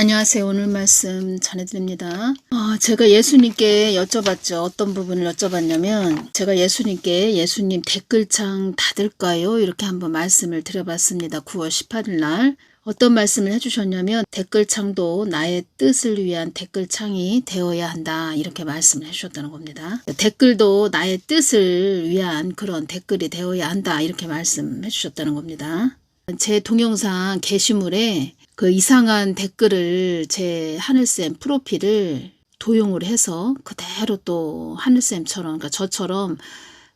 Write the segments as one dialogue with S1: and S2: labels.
S1: 안녕하세요. 오늘 말씀 전해드립니다. 제가 예수님께 여쭤봤죠. 어떤 부분을 여쭤봤냐면 제가 예수님께 예수님 댓글창 닫을까요? 이렇게 한번 말씀을 드려봤습니다. 9월 18일 날. 어떤 말씀을 해주셨냐면 댓글창도 나의 뜻을 위한 댓글창이 되어야 한다. 이렇게 말씀을 해주셨다는 겁니다. 댓글도 나의 뜻을 위한 그런 댓글이 되어야 한다. 이렇게 말씀해 주셨다는 겁니다. 제 동영상 게시물에 그 이상한 댓글을 제 하늘쌤 프로필을 도용을 해서 그대로 또 하늘쌤처럼, 그러니까 저처럼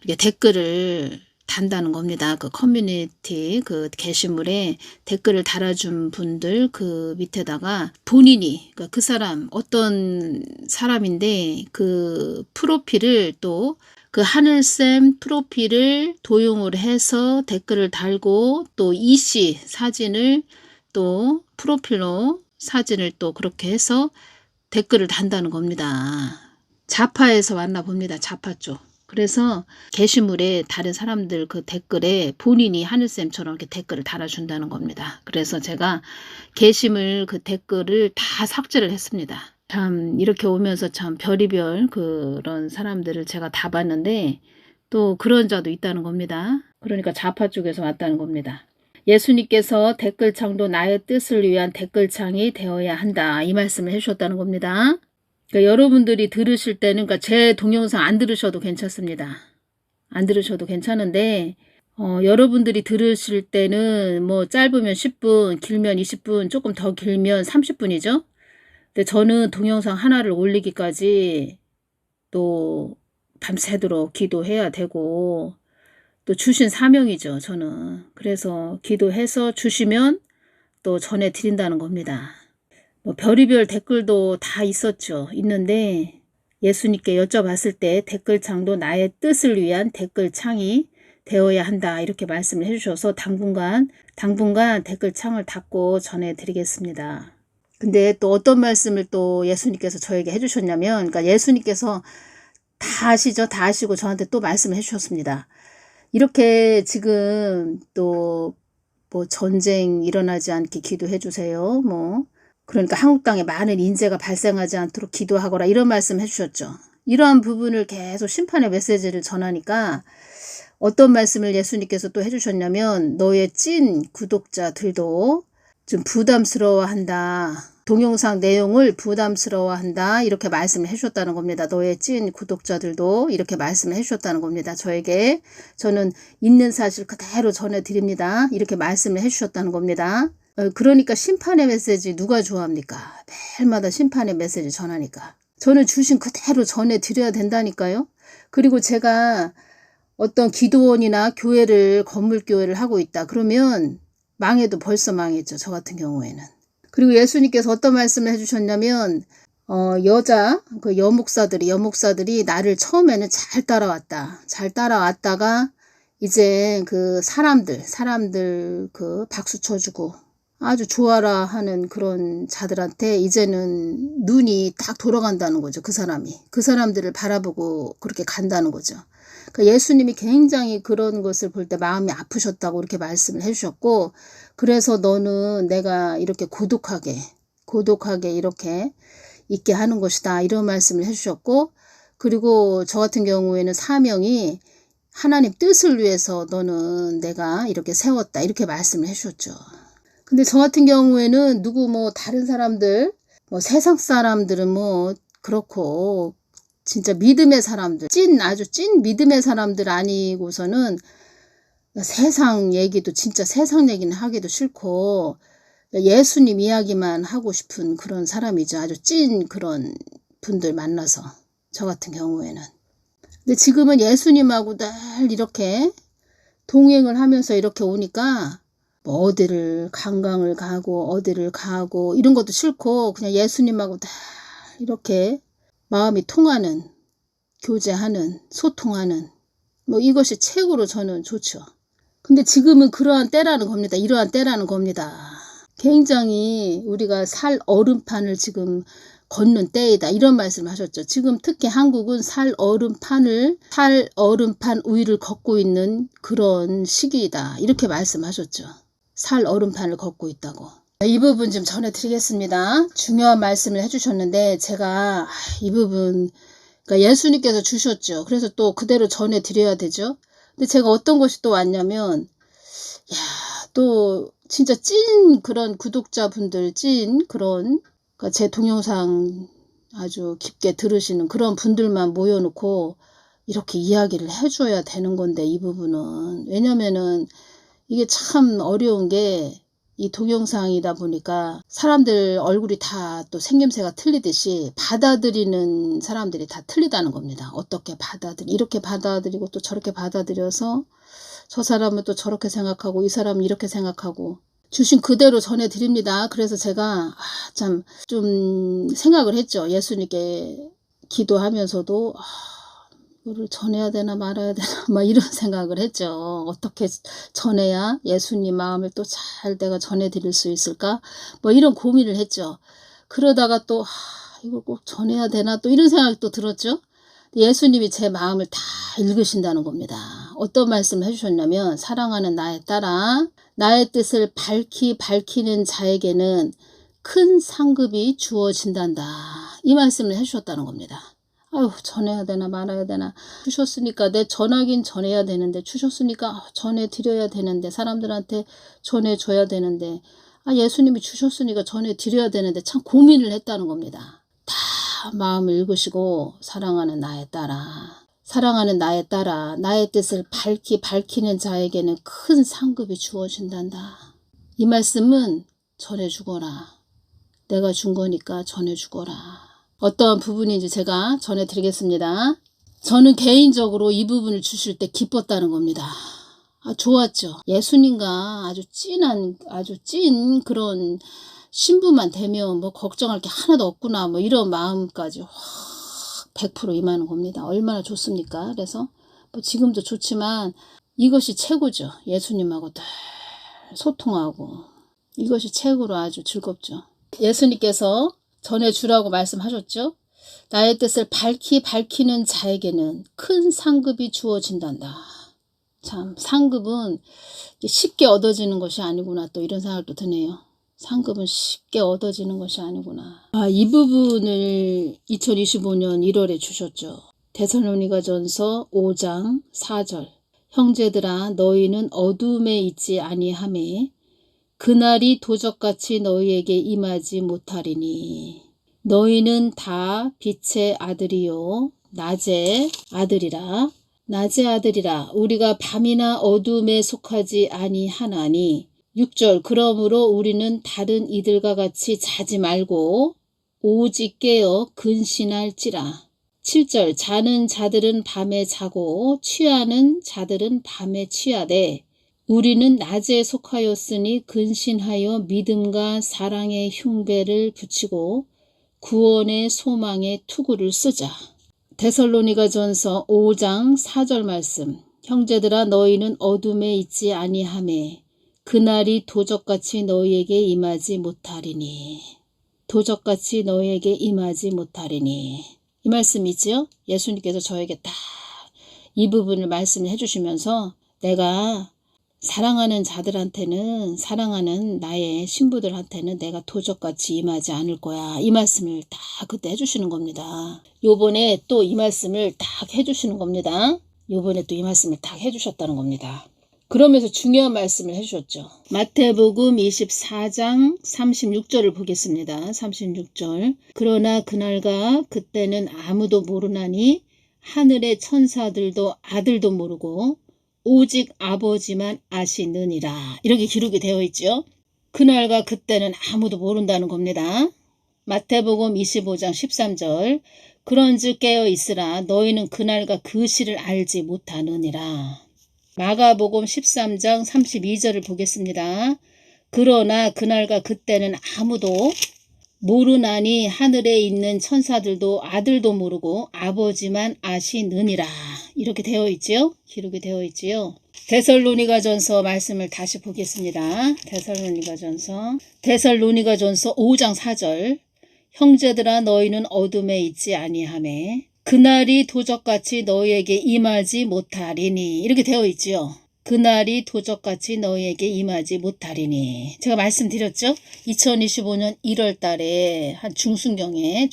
S1: 이렇게 댓글을 단다는 겁니다. 그 커뮤니티 그 게시물에 댓글을 달아준 분들 그 밑에다가 본인이, 그러니까 그 사람 어떤 사람인데 그 프로필을 또 그 하늘쌤 프로필을 도용을 해서 댓글을 달고 또 이씨 사진을 또 프로필로 사진을 또 그렇게 해서 댓글을 단다는 겁니다. 좌파에서 왔나 봅니다. 좌파 쪽. 그래서 게시물에 다른 사람들 그 댓글에 본인이 하늘쌤처럼 이렇게 댓글을 달아준다는 겁니다. 그래서 제가 게시물 그 댓글을 다 삭제를 했습니다. 참 이렇게 오면서 참 별의별 그런 사람들을 제가 다 봤는데 또 그런 자도 있다는 겁니다. 그러니까 좌파 쪽에서 왔다는 겁니다. 예수님께서 댓글창도 나의 뜻을 위한 댓글창이 되어야 한다. 이 말씀을 해주셨다는 겁니다. 그러니까 여러분들이 들으실 때는, 그러니까 제 동영상 안 들으셔도 괜찮습니다. 안 들으셔도 괜찮은데 여러분들이 들으실 때는 뭐 짧으면 10분, 길면 20분, 조금 더 길면 30분이죠. 근데 저는 동영상 하나를 올리기까지 또 밤새도록 기도해야 되고 또 주신 사명이죠. 저는. 그래서 기도해서 주시면 또 전해드린다는 겁니다. 뭐 별의별 댓글도 다 있었죠. 있는데 예수님께 여쭤봤을 때 댓글창도 나의 뜻을 위한 댓글창이 되어야 한다. 이렇게 말씀을 해주셔서 당분간 댓글창을 닫고 전해드리겠습니다. 근데 또 어떤 말씀을 또 예수님께서 저에게 해주셨냐면, 그러니까 예수님께서 다 아시죠? 다 아시고 저한테 또 말씀을 해주셨습니다. 이렇게 지금 또 뭐 전쟁 일어나지 않게 기도해 주세요. 뭐 그러니까 한국 땅에 많은 인재가 발생하지 않도록 기도하거라 이런 말씀 해주셨죠. 이러한 부분을 계속 심판의 메시지를 전하니까 어떤 말씀을 예수님께서 또 해주셨냐면 너의 찐 구독자들도 좀 부담스러워한다. 동영상 내용을 부담스러워한다. 이렇게 말씀을 해주셨다는 겁니다. 너의 찐 구독자들도 이렇게 말씀을 해주셨다는 겁니다. 저에게. 저는 있는 사실 그대로 전해드립니다. 이렇게 말씀을 해주셨다는 겁니다. 그러니까 심판의 메시지 누가 좋아합니까? 매일마다 심판의 메시지 전하니까. 저는 주신 그대로 전해드려야 된다니까요. 그리고 제가 어떤 기도원이나 교회를 건물교회를 하고 있다. 그러면 망해도 벌써 망했죠. 저 같은 경우에는. 그리고 예수님께서 어떤 말씀을 해주셨냐면 그 여목사들이 나를 처음에는 잘 따라왔다. 잘 따라왔다가 이제 그 사람들 그 박수 쳐주고 아주 좋아라 하는 그런 자들한테 이제는 눈이 딱 돌아간다는 거죠. 그 사람들을 바라보고 그렇게 간다는 거죠. 그러니까 예수님이 굉장히 그런 것을 볼 때 마음이 아프셨다고 이렇게 말씀을 해주셨고, 그래서 너는 내가 이렇게 고독하게 이렇게 있게 하는 것이다. 이런 말씀을 해주셨고, 그리고 저 같은 경우에는 사명이 하나님 뜻을 위해서 너는 내가 이렇게 세웠다. 이렇게 말씀을 해주셨죠. 근데 저 같은 경우에는 다른 사람들, 세상 사람들은 그렇고, 진짜 믿음의 사람들, 아주 찐 믿음의 사람들 아니고서는 세상 얘기도 진짜 세상 얘기는 하기도 싫고 예수님 이야기만 하고 싶은 그런 사람이죠. 아주 찐 그런 분들 만나서 저 같은 경우에는. 근데 지금은 예수님하고 늘 이렇게 동행을 하면서 이렇게 오니까 어디를 관광을 가고 어디를 가고 이런 것도 싫고 그냥 예수님하고 늘 이렇게 마음이 통하는, 교제하는, 소통하는 이것이 최고로 저는 좋죠. 근데 지금은 그러한 때라는 겁니다. 이러한 때라는 겁니다. 굉장히 우리가 살 얼음판을 지금 걷는 때이다. 이런 말씀을 하셨죠. 지금 특히 한국은 살 얼음판 위를 걷고 있는 그런 시기이다. 이렇게 말씀하셨죠. 살 얼음판을 걷고 있다고. 이 부분 좀 전해드리겠습니다. 중요한 말씀을 해주셨는데 제가 이 부분 그러니까 예수님께서 주셨죠. 그래서 또 그대로 전해드려야 되죠. 근데 제가 어떤 것이 또 왔냐면 야, 또 진짜 찐 그런 구독자분들 찐 그런 그러니까 제 동영상 아주 깊게 들으시는 그런 분들만 모여놓고 이렇게 이야기를 해줘야 되는 건데 이 부분은 왜냐면은 이게 참 어려운 게 이 동영상이다 보니까 사람들 얼굴이 다 또 생김새가 틀리듯이 받아들이는 사람들이 다 틀리다는 겁니다. 어떻게 이렇게 받아들이고 또 저렇게 받아들여서 저 사람은 또 저렇게 생각하고 이 사람은 이렇게 생각하고 주신 그대로 전해드립니다. 그래서 제가 참 좀 생각을 했죠. 예수님께 기도하면서도 이거를 전해야 되나 말아야 되나 막 이런 생각을 했죠. 어떻게 전해야 예수님 마음을 또 잘 내가 전해드릴 수 있을까? 뭐 이런 고민을 했죠. 그러다가 또 이걸 꼭 전해야 되나 또 이런 생각이 또 들었죠. 예수님이 제 마음을 다 읽으신다는 겁니다. 어떤 말씀을 해주셨냐면 사랑하는 나의 딸아 나의 뜻을 밝히는 자에게는 큰 상급이 주어진단다. 이 말씀을 해주셨다는 겁니다. 아유 전해야 되나 말아야 되나 주셨으니까 내 전하긴 전해야 되는데 주셨으니까 전해드려야 되는데 사람들한테 전해줘야 되는데 예수님이 주셨으니까 전해드려야 되는데 참 고민을 했다는 겁니다. 다 마음을 읽으시고 사랑하는 나의 딸아 나의 뜻을 밝히는 자에게는 큰 상급이 주어진단다. 이 말씀은 전해주거라. 내가 준 거니까 전해주거라. 어떠한 부분인지 제가 전해드리겠습니다. 저는 개인적으로 이 부분을 주실 때 기뻤다는 겁니다. 좋았죠. 예수님과 아주 찐 그런 신부만 되면 뭐 걱정할 게 하나도 없구나 뭐 이런 마음까지 확 100% 임하는 겁니다. 얼마나 좋습니까? 그래서 뭐 지금도 좋지만 이것이 최고죠. 예수님하고 늘 소통하고 이것이 최고로 아주 즐겁죠. 예수님께서 전해주라고 말씀하셨죠. 나의 뜻을 밝히는 자에게는 큰 상급이 주어진단다. 참 상급은 쉽게 얻어지는 것이 아니구나 또 이런 생각도 드네요. 상급은 쉽게 얻어지는 것이 아니구나. 이 부분을 2025년 1월에 주셨죠. 데살로니가전서 5장 4절 형제들아 너희는 어둠에 있지 아니하매 그날이 도적같이 너희에게 임하지 못하리니 너희는 다 빛의 아들이요 낮의 아들이라 우리가 밤이나 어둠에 속하지 아니하나니 6절 그러므로 우리는 다른 이들과 같이 자지 말고 오직 깨어 근신할지라 7절 자는 자들은 밤에 자고 취하는 자들은 밤에 취하되 우리는 낮에 속하였으니 근신하여 믿음과 사랑의 흉배를 붙이고 구원의 소망의 투구를 쓰자. 데살로니가전서 5장 4절 말씀 형제들아 너희는 어둠에 있지 아니하매 그날이 도적같이 너희에게 임하지 못하리니 이 말씀이지요. 예수님께서 저에게 딱 이 부분을 말씀을 해주시면서 내가 사랑하는 자들한테는 사랑하는 나의 신부들한테는 내가 도적같이 임하지 않을 거야. 이 말씀을 딱 그때 해주시는 겁니다. 요번에 또 이 말씀을 딱 해주시는 겁니다. 요번에 또 이 말씀을 딱 해주셨다는 겁니다. 그러면서 중요한 말씀을 해주셨죠. 마태복음 24장 36절을 보겠습니다. 36절 그러나 그날과 그때는 아무도 모르나니 하늘의 천사들도 아들도 모르고 오직 아버지만 아시느니라. 이렇게 기록이 되어 있죠. 그날과 그때는 아무도 모른다는 겁니다. 마태복음 25장 13절 그런즉 깨어 있으라 너희는 그날과 그 시를 알지 못하느니라. 마가복음 13장 32절을 보겠습니다. 그러나 그날과 그때는 아무도 모르나니 하늘에 있는 천사들도 아들도 모르고 아버지만 아시느니라. 이렇게 되어 있지요. 기록이 되어 있지요. 데살로니가전서 말씀을 다시 보겠습니다. 데살로니가전서 5장 4절 형제들아 너희는 어둠에 있지 아니하매 그날이 도적같이 너희에게 임하지 못하리니 이렇게 되어 있지요. 그날이 도적같이 너희에게 임하지 못하리니. 제가 말씀드렸죠. 2025년 1월 달에 한 중순경에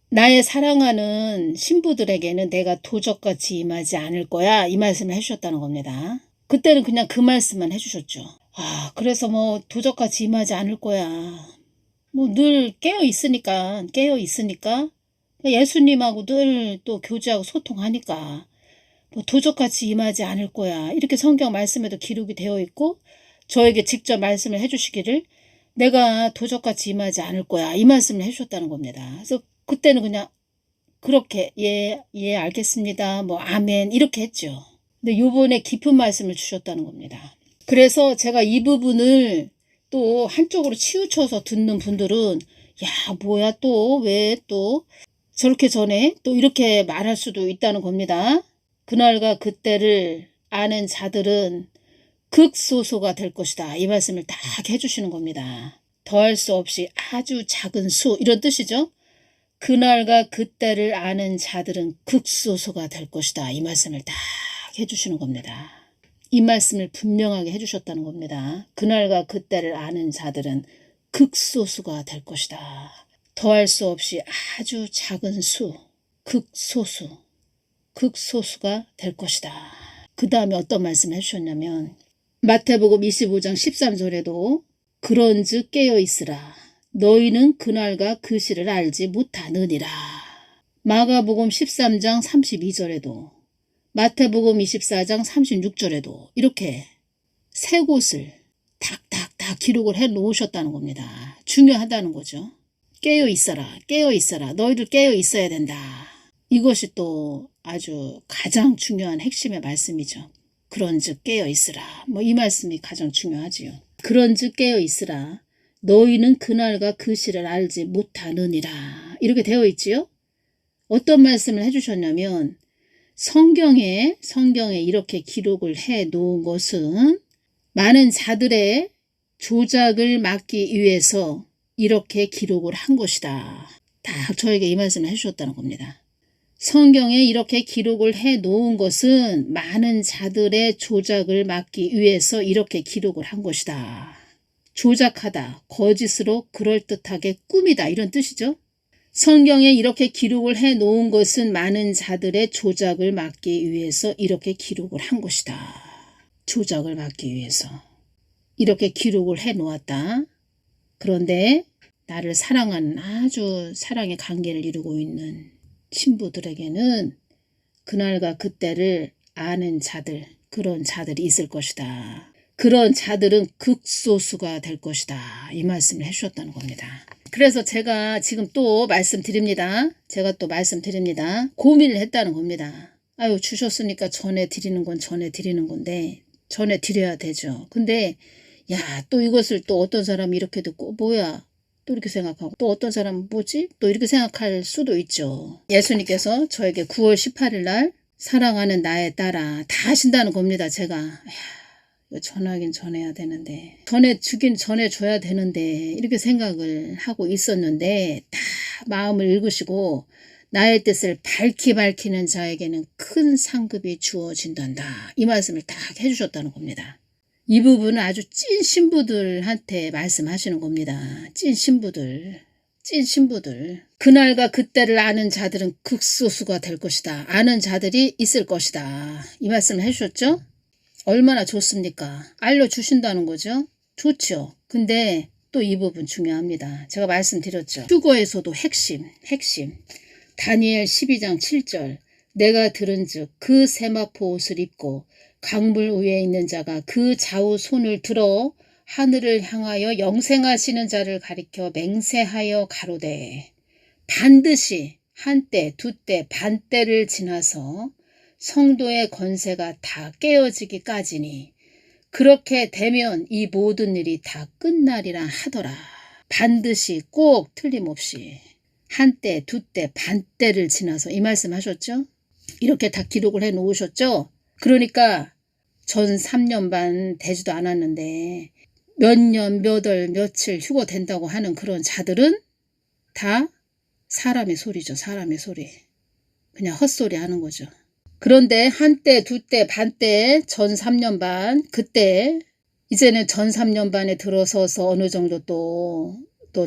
S1: 나의 사랑하는 신부들에게는 내가 도적같이 임하지 않을 거야, 이 말씀을 해주셨다는 겁니다. 그때는 그냥 그 말씀만 해주셨죠. 그래서 뭐 도적같이 임하지 않을 거야. 뭐 늘 깨어 있으니까 예수님하고 늘 또 교제하고 소통하니까 뭐 도적같이 임하지 않을 거야, 이렇게 성경 말씀에도 기록이 되어 있고 저에게 직접 말씀을 해주시기를 내가 도적같이 임하지 않을 거야, 이 말씀을 해주셨다는 겁니다. 그래서 그때는 그냥 그렇게 예 알겠습니다, 뭐 아멘 이렇게 했죠. 근데 요번에 깊은 말씀을 주셨다는 겁니다. 그래서 제가 이 부분을 또 한쪽으로 치우쳐서 듣는 분들은 야 뭐야 또 왜 또 저렇게 전에 또 이렇게 말할 수도 있다는 겁니다. 그날과 그때를 아는 자들은 극소수가 될 것이다, 이 말씀을 딱 해주시는 겁니다. 더할 수 없이 아주 작은 수, 이런 뜻이죠. 그날과 그때를 아는 자들은 극소수가 될 것이다, 이 말씀을 딱 해주시는 겁니다. 이 말씀을 분명하게 해주셨다는 겁니다. 그날과 그때를 아는 자들은 극소수가 될 것이다. 더할 수 없이 아주 작은 수, 극소수가 될 것이다. 그 다음에 어떤 말씀을 해주셨냐면 마태복음 25장 13절에도 그런즉 깨어있으라 너희는 그날과 그 시를 알지 못하느니라. 마가복음 13장 32절에도 마태복음 24장 36절에도 이렇게 세 곳을 탁탁탁 기록을 해 놓으셨다는 겁니다. 중요하다는 거죠. 깨어있어라, 너희들 깨어있어야 된다. 이것이 또 아주 가장 중요한 핵심의 말씀이죠. 그런즉 깨어있으라, 뭐 이 말씀이 가장 중요하지요. 그런즉 깨어있으라 너희는 그날과 그 시를 알지 못하느니라, 이렇게 되어 있지요. 어떤 말씀을 해주셨냐면 성경에 이렇게 기록을 해 놓은 것은 많은 자들의 조작을 막기 위해서 이렇게 기록을 한 것이다. 딱 저에게 이 말씀을 해주셨다는 겁니다. 성경에 이렇게 기록을 해 놓은 것은 많은 자들의 조작을 막기 위해서 이렇게 기록을 한 것이다. 조작하다, 거짓으로 그럴듯하게 꾸미다, 이런 뜻이죠. 성경에 이렇게 기록을 해 놓은 것은 많은 자들의 조작을 막기 위해서 이렇게 기록을 한 것이다. 조작을 막기 위해서 이렇게 기록을 해 놓았다. 그런데 나를 사랑하는 아주 사랑의 관계를 이루고 있는 신부들에게는 그날과 그때를 아는 자들, 그런 자들이 있을 것이다. 그런 자들은 극소수가 될 것이다, 이 말씀을 해주셨다는 겁니다. 그래서 제가 지금 또 말씀드립니다. 고민을 했다는 겁니다. 주셨으니까 전해드리는 건 전해드리는 건데 전해드려야 되죠. 근데 또 이것을 또 어떤 사람이 이렇게 듣고 뭐야 또 이렇게 생각하고 또 어떤 사람은 뭐지 또 이렇게 생각할 수도 있죠. 예수님께서 저에게 9월 18일 날 사랑하는 나의 딸아 다 하신다는 겁니다. 제가 이거 전하긴 전해야 되는데 전해줘야 되는데 이렇게 생각을 하고 있었는데 다 마음을 읽으시고 나의 뜻을 밝히는 자에게는 큰 상급이 주어진단다, 이 말씀을 딱 해주셨다는 겁니다. 이 부분은 아주 찐 신부들한테 말씀하시는 겁니다. 찐 신부들. 그날과 그때를 아는 자들은 극소수가 될 것이다. 아는 자들이 있을 것이다. 이 말씀을 해주셨죠? 얼마나 좋습니까? 알려주신다는 거죠? 좋죠. 근데 또 이 부분 중요합니다. 제가 말씀드렸죠. 휴거에서도 핵심. 다니엘 12장 7절 내가 들은즉 그 세마포 옷을 입고 강물 위에 있는 자가 그 좌우 손을 들어 하늘을 향하여 영생하시는 자를 가리켜 맹세하여 가로되 반드시 한때 두때 반때를 지나서 성도의 권세가 다 깨어지기까지니 그렇게 되면 이 모든 일이 다 끝나리라 하더라. 반드시 꼭 틀림없이 한때 두때 반때를 지나서 이 말씀 하셨죠? 이렇게 다 기록을 해 놓으셨죠? 그러니까 전 3년 반 되지도 않았는데 몇 년, 몇 월, 며칠 휴거 된다고 하는 그런 자들은 다 사람의 소리죠. 사람의 소리. 그냥 헛소리 하는 거죠. 그런데 한때, 두때, 반때, 전 3년 반, 그때 이제는 전 3년 반에 들어서서 어느 정도 또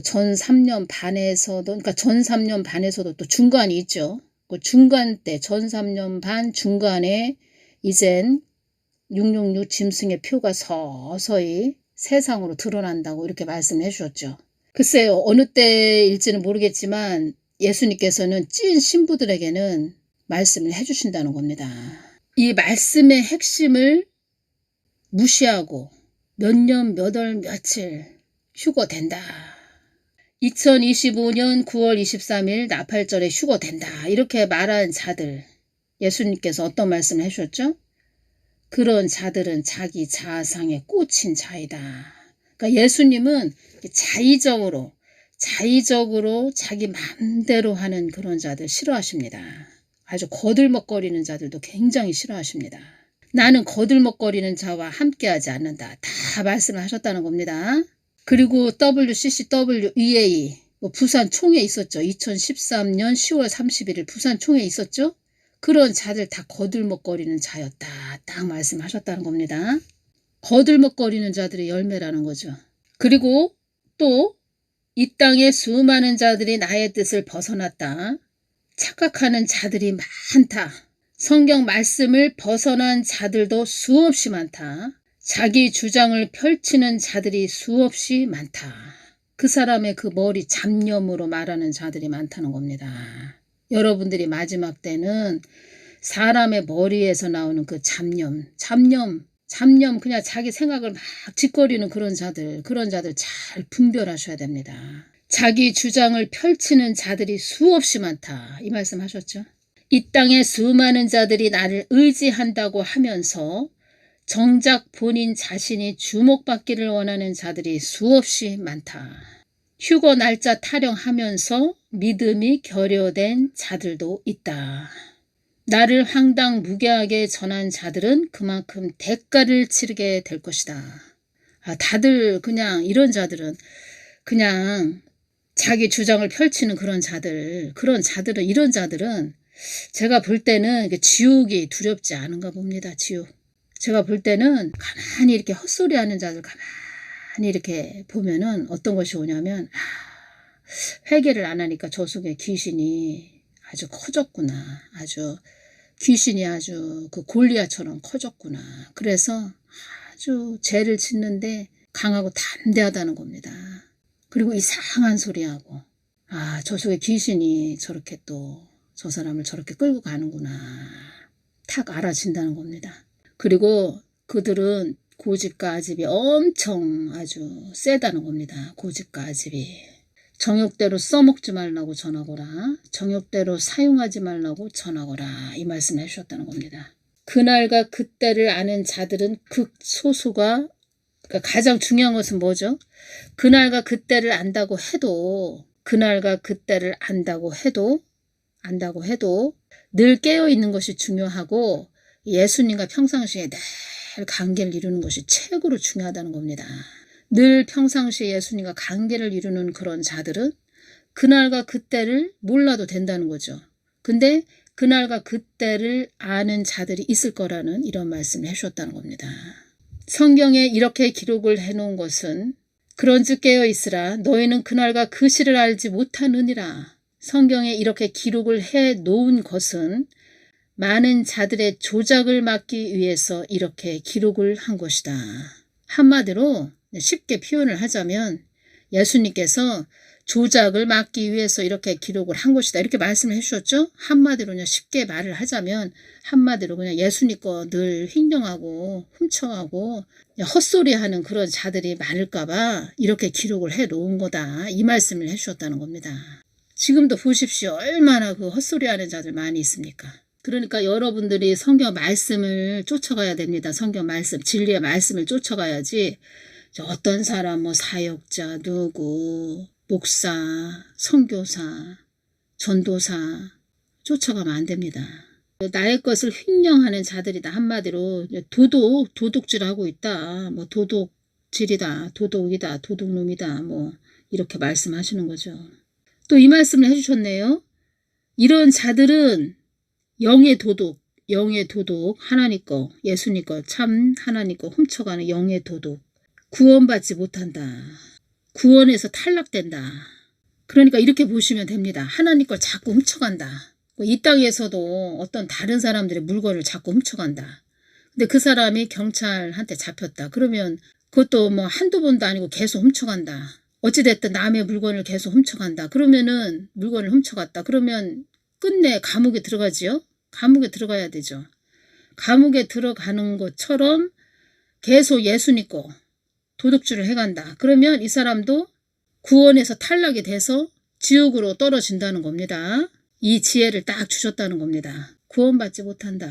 S1: 전 3년 반에서도, 그러니까 전 3년 반에서도 또 중간이 있죠. 그 중간 때, 전 3년 반 중간에 이젠 666 짐승의 표가 서서히 세상으로 드러난다고 이렇게 말씀해 주셨죠. 글쎄요, 어느 때일지는 모르겠지만 예수님께서는 찐 신부들에게는 말씀을 해주신다는 겁니다. 이 말씀의 핵심을 무시하고 몇 년, 몇 월, 며칠 휴거된다. 2025년 9월 23일 나팔절에 휴거된다. 이렇게 말한 자들, 예수님께서 어떤 말씀을 해주셨죠? 그런 자들은 자기 자아상에 꽂힌 자이다. 그러니까 예수님은 자의적으로 자기 마음대로 하는 그런 자들 싫어하십니다. 아주 거들먹거리는 자들도 굉장히 싫어하십니다. 나는 거들먹거리는 자와 함께하지 않는다. 다 말씀을 하셨다는 겁니다. 그리고 WCCWEA 부산 총회 있었죠. 2013년 10월 31일 부산 총회 있었죠. 그런 자들 다 거들먹거리는 자였다. 딱 말씀하셨다는 겁니다. 거들먹거리는 자들의 열매라는 거죠. 그리고 또 이 땅에 수많은 자들이 나의 뜻을 벗어났다. 착각하는 자들이 많다. 성경 말씀을 벗어난 자들도 수없이 많다. 자기 주장을 펼치는 자들이 수없이 많다. 그 사람의 그 머리 잡념으로 말하는 자들이 많다는 겁니다. 여러분들이 마지막 때는 사람의 머리에서 나오는 그 잡념 그냥 자기 생각을 막 짓거리는 그런 자들 잘 분별하셔야 됩니다. 자기 주장을 펼치는 자들이 수없이 많다. 이 말씀 하셨죠? 이 땅에 수많은 자들이 나를 의지한다고 하면서 정작 본인 자신이 주목받기를 원하는 자들이 수없이 많다. 휴거 날짜 타령하면서 믿음이 결여된 자들도 있다. 나를 황당무계하게 전한 자들은 그만큼 대가를 치르게 될 것이다. 다들 그냥 이런 자들은 그냥 자기 주장을 펼치는 이런 자들은 제가 볼 때는 지옥이 두렵지 않은가 봅니다. 지옥. 제가 볼 때는 가만히 이렇게 헛소리하는 자들 가만히 이렇게 보면은 어떤 것이 오냐면 회개를 안 하니까 저 속에 귀신이 아주 커졌구나. 귀신이 아주 그 골리앗처럼 커졌구나. 그래서 아주 죄를 짓는데 강하고 담대하다는 겁니다. 그리고 이상한 소리하고 저 속에 귀신이 저렇게 또 저 사람을 저렇게 끌고 가는구나. 탁 알아진다는 겁니다. 그리고 그들은 고집과 아집이 엄청 아주 세다는 겁니다. 고집과 아집이. 정욕대로 써먹지 말라고 전하거라. 정욕대로 사용하지 말라고 전하거라. 이 말씀을 해주셨다는 겁니다. 그날과 그때를 아는 자들은 극소수가 그러니까 가장 중요한 것은 뭐죠? 그날과 그때를 안다고 해도 늘 깨어있는 것이 중요하고 예수님과 평상시에 늘 관계를 이루는 것이 최고로 중요하다는 겁니다. 늘 평상시에 예수님과 관계를 이루는 그런 자들은 그날과 그때를 몰라도 된다는 거죠. 근데 그날과 그때를 아는 자들이 있을 거라는 이런 말씀을 해주셨다는 겁니다. 성경에 이렇게 기록을 해놓은 것은 그런즉 깨어있으라 너희는 그날과 그 시를 알지 못하느니라. 성경에 이렇게 기록을 해놓은 것은 많은 자들의 조작을 막기 위해서 이렇게 기록을 한 것이다. 한마디로 쉽게 표현을 하자면 예수님께서 조작을 막기 위해서 이렇게 기록을 한 것이다. 이렇게 말씀을 해주셨죠. 한마디로 그냥 쉽게 말을 하자면 한마디로 그냥 예수님 거 늘 횡령하고 훔쳐가고 헛소리하는 그런 자들이 많을까 봐 이렇게 기록을 해놓은 거다. 이 말씀을 해주셨다는 겁니다. 지금도 보십시오. 얼마나 그 헛소리하는 자들 많이 있습니까? 그러니까 여러분들이 성경 말씀을 쫓아가야 됩니다. 성경 말씀, 진리의 말씀을 쫓아가야지 어떤 사람 사역자 누구 목사, 선교사, 전도사 쫓아가면 안 됩니다. 나의 것을 횡령하는 자들이다. 한마디로 도둑질하고 있다. 도둑질이다. 도둑이다. 도둑놈이다. 이렇게 말씀하시는 거죠. 또 이 말씀을 해주셨네요. 이런 자들은 영의 도둑, 영의 도둑, 하나님 거, 예수님 거, 참 하나님 거 훔쳐가는 영의 도둑. 구원받지 못한다. 구원에서 탈락된다. 그러니까 이렇게 보시면 됩니다. 하나님 걸 자꾸 훔쳐간다. 이 땅에서도 어떤 다른 사람들의 물건을 자꾸 훔쳐간다. 근데 그 사람이 경찰한테 잡혔다. 그러면 그것도 뭐 한두 번도 아니고 계속 훔쳐간다. 어찌됐든 남의 물건을 계속 훔쳐간다. 그러면은 물건을 훔쳐갔다. 그러면 끝내 감옥에 들어가지요? 감옥에 들어가야 되죠. 감옥에 들어가는 것처럼 계속 예수 믿고 도둑질을 해간다. 그러면 이 사람도 구원에서 탈락이 돼서 지옥으로 떨어진다는 겁니다. 이 지혜를 딱 주셨다는 겁니다. 구원받지 못한다.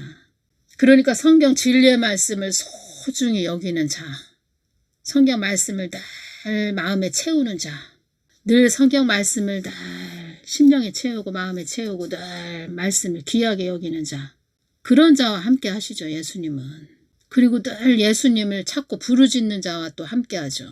S1: 그러니까 성경 진리의 말씀을 소중히 여기는 자, 성경 말씀을 늘 마음에 채우는 자, 늘 성경 말씀을 늘 심령에 채우고 마음에 채우고 늘 말씀을 귀하게 여기는 자, 그런 자와 함께 하시죠. 예수님은. 그리고 늘 예수님을 찾고 부르짖는 자와 또 함께 하죠.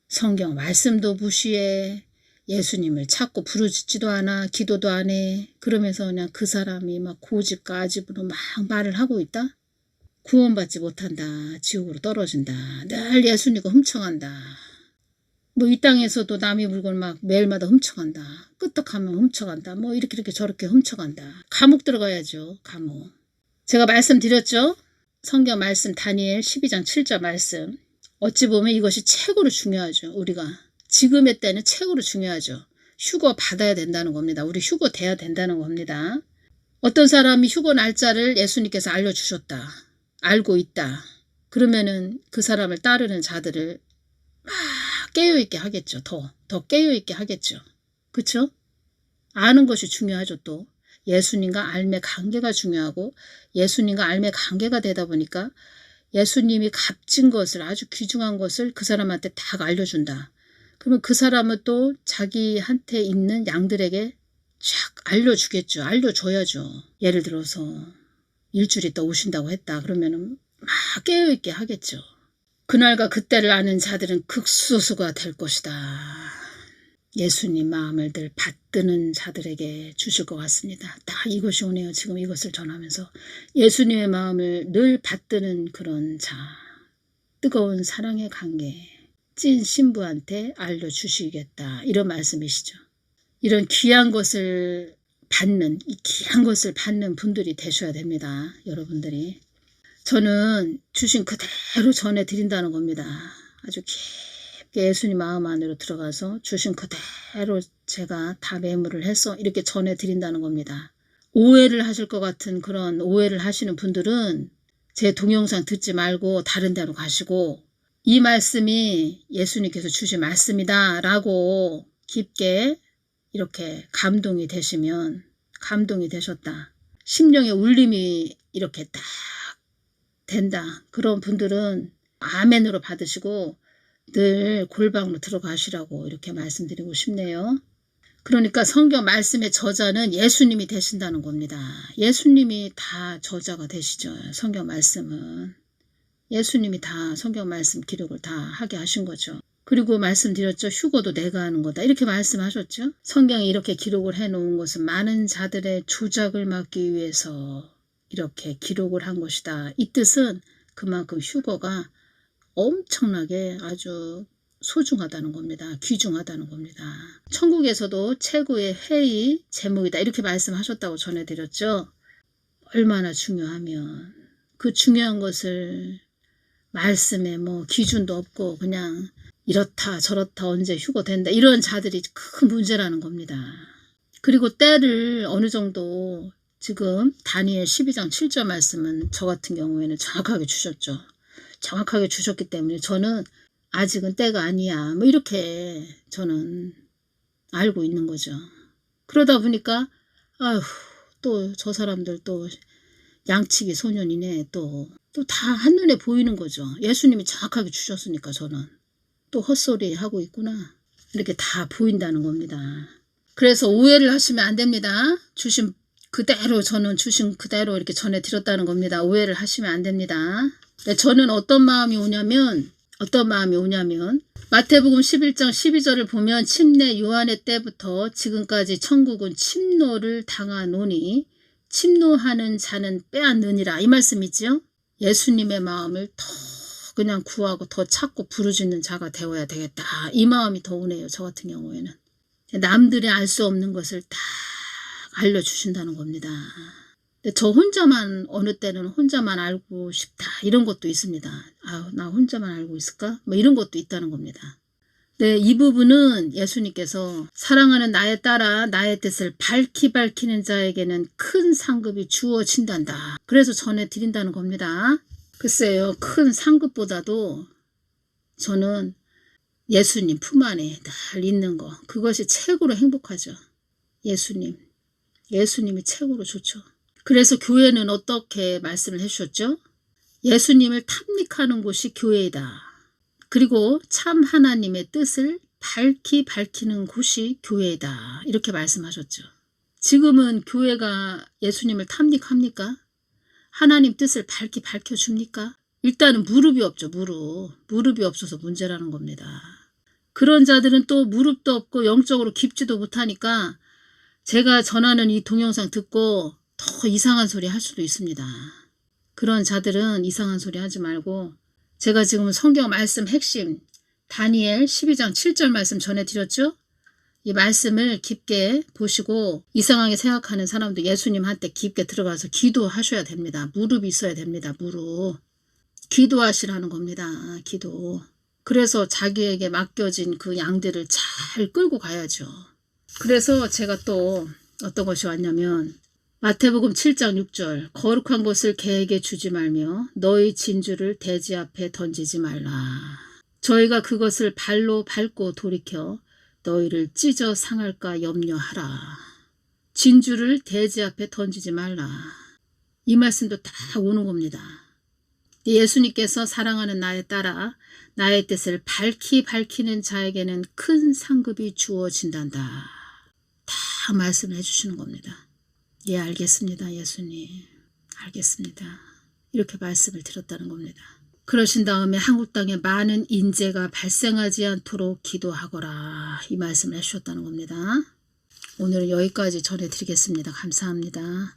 S1: 성경 말씀도 무시해, 예수님을 찾고 부르짖지도 않아, 기도도 안 해. 그러면서 그냥 그 사람이 막 고집가집으로 막 말을 하고 있다. 구원받지 못한다. 지옥으로 떨어진다. 늘 예수님과 훔쳐간다. 뭐 이 땅에서도 남의 물건 막 매일마다 훔쳐간다. 끄떡하면 훔쳐간다. 뭐 이렇게 저렇게 훔쳐간다. 감옥 들어가야죠. 감옥. 제가 말씀드렸죠. 성경 말씀 다니엘 12장 7절 말씀. 어찌 보면 이것이 최고로 중요하죠. 우리가 지금의 때는 최고로 중요하죠. 휴거 받아야 된다는 겁니다. 우리 휴거 돼야 된다는 겁니다. 어떤 사람이 휴거 날짜를 예수님께서 알려주셨다. 알고 있다. 그러면은 그 사람을 따르는 자들을 막 깨어있게 하겠죠. 더 깨어있게 하겠죠. 그쵸? 아는 것이 중요하죠. 또 예수님과 알매 관계가 중요하고 예수님과 알매 관계가 되다 보니까 예수님이 값진 것을 아주 귀중한 것을 그 사람한테 딱 알려준다. 그러면 그 사람은 또 자기한테 있는 양들에게 쫙 알려주겠죠. 알려줘야죠. 예를 들어서 일주일이 또 오신다고 했다. 그러면은 막 깨어있게 하겠죠. 그날과 그때를 아는 자들은 극소수가 될 것이다. 예수님 마음을 늘 받드는 자들에게 주실 것 같습니다. 딱 이것이 오네요. 지금 이것을 전하면서 예수님의 마음을 늘 받드는 그런 자, 뜨거운 사랑의 관계, 찐 신부한테 알려주시겠다. 이런 말씀이시죠. 이런 귀한 것을 받는, 이 귀한 것을 받는 분들이 되셔야 됩니다. 여러분들이. 저는 주신 그대로 전해드린다는 겁니다. 아주 깊게 예수님 마음 안으로 들어가서 주신 그대로 제가 다 매물을 해서 이렇게 전해드린다는 겁니다. 오해를 하실 것 같은 그런 오해를 하시는 분들은 제 동영상 듣지 말고 다른 데로 가시고 이 말씀이 예수님께서 주신 말씀이다 라고 깊게 이렇게 감동이 되시면 감동이 되셨다. 심령의 울림이 이렇게 딱 된다. 그런 분들은 아멘으로 받으시고 늘 골방으로 들어가시라고 이렇게 말씀드리고 싶네요. 그러니까 성경 말씀의 저자는 예수님이 되신다는 겁니다. 예수님이 다 저자가 되시죠. 성경 말씀은. 예수님이 다 성경 말씀 기록을 다 하게 하신 거죠. 그리고 말씀드렸죠. 휴거도 내가 하는 거다. 이렇게 말씀하셨죠. 성경에 이렇게 기록을 해놓은 것은 많은 자들의 조작을 막기 위해서 이렇게 기록을 한 것이다. 이 뜻은 그만큼 휴거가 엄청나게 아주 소중하다는 겁니다. 귀중하다는 겁니다. 천국에서도 최고의 회의 제목이다. 이렇게 말씀하셨다고 전해드렸죠. 얼마나 중요하면 그 중요한 것을 말씀에 뭐 기준도 없고 그냥 이렇다 저렇다 언제 휴거된다 이런 자들이 큰 문제라는 겁니다. 그리고 때를 어느 정도 지금 다니엘 12장 7절 말씀은 저 같은 경우에는 정확하게 주셨죠. 정확하게 주셨기 때문에 저는 아직은 때가 아니야 뭐 이렇게 저는 알고 있는 거죠. 그러다 보니까 아휴 또 저 사람들 또 양치기 소년이네 또 다 한눈에 보이는 거죠. 예수님이 정확하게 주셨으니까 저는 또 헛소리 하고 있구나 이렇게 다 보인다는 겁니다. 그래서 오해를 하시면 안 됩니다. 주신 그대로 저는 주신 그대로 이렇게 전해드렸다는 겁니다. 오해를 하시면 안 됩니다. 저는 어떤 마음이 오냐면 마태복음 11장 12절을 보면 침례 요한의 때부터 지금까지 천국은 침노를 당하노니 침노하는 자는 빼앗느니라. 이 말씀 있죠? 예수님의 마음을 더 그냥 구하고 더 찾고 부르짖는 자가 되어야 되겠다. 이 마음이 더 오네요. 저 같은 경우에는. 남들이 알 수 없는 것을 다 알려주신다는 겁니다. 근데 저 혼자만 어느 때는 혼자만 알고 싶다. 이런 것도 있습니다. 아, 나 혼자만 알고 있을까? 뭐 이런 것도 있다는 겁니다. 네, 이 부분은 예수님께서 사랑하는 나에 따라 나의 뜻을 밝히는 자에게는 큰 상급이 주어진단다. 그래서 전해드린다는 겁니다. 글쎄요, 큰 상급보다도 저는 예수님 품 안에 늘 있는 거, 그것이 최고로 행복하죠. 예수님이 최고로 좋죠. 그래서 교회는 어떻게 말씀을 해주셨죠? 예수님을 탐닉하는 곳이 교회이다. 그리고 참 하나님의 뜻을 밝히는 곳이 교회이다. 이렇게 말씀하셨죠. 지금은 교회가 예수님을 탐닉합니까? 하나님 뜻을 밝혀줍니까? 일단은 무릎이 없죠. 무릎이 없어서 문제라는 겁니다. 그런 자들은 또 무릎도 없고 영적으로 깊지도 못하니까 제가 전하는 이 동영상 듣고 더 이상한 소리 할 수도 있습니다. 그런 자들은 이상한 소리 하지 말고 제가 지금 성경 말씀 핵심 다니엘 12장 7절 말씀 전해드렸죠? 이 말씀을 깊게 보시고 이상하게 생각하는 사람도 예수님한테 깊게 들어가서 기도하셔야 됩니다. 무릎이 있어야 됩니다. 무릎. 기도하시라는 겁니다. 기도. 그래서 자기에게 맡겨진 그 양들을 잘 끌고 가야죠. 그래서 제가 또 어떤 것이 왔냐면 마태복음 7장 6절 거룩한 것을 개에게 주지 말며 너희 진주를 대지 앞에 던지지 말라. 저희가 그것을 발로 밟고 돌이켜 너희를 찢어 상할까 염려하라. 진주를 대지 앞에 던지지 말라. 이 말씀도 다 오는 겁니다. 예수님께서 사랑하는 나에 따라 나의 뜻을 밝히는 자에게는 큰 상급이 주어진단다. 다 말씀을 해주시는 겁니다. 예, 알겠습니다. 예수님. 알겠습니다. 이렇게 말씀을 드렸다는 겁니다. 그러신 다음에 한국 땅에 많은 인재가 발생하지 않도록 기도하거라. 이 말씀을 해주셨다는 겁니다. 오늘은 여기까지 전해드리겠습니다. 감사합니다.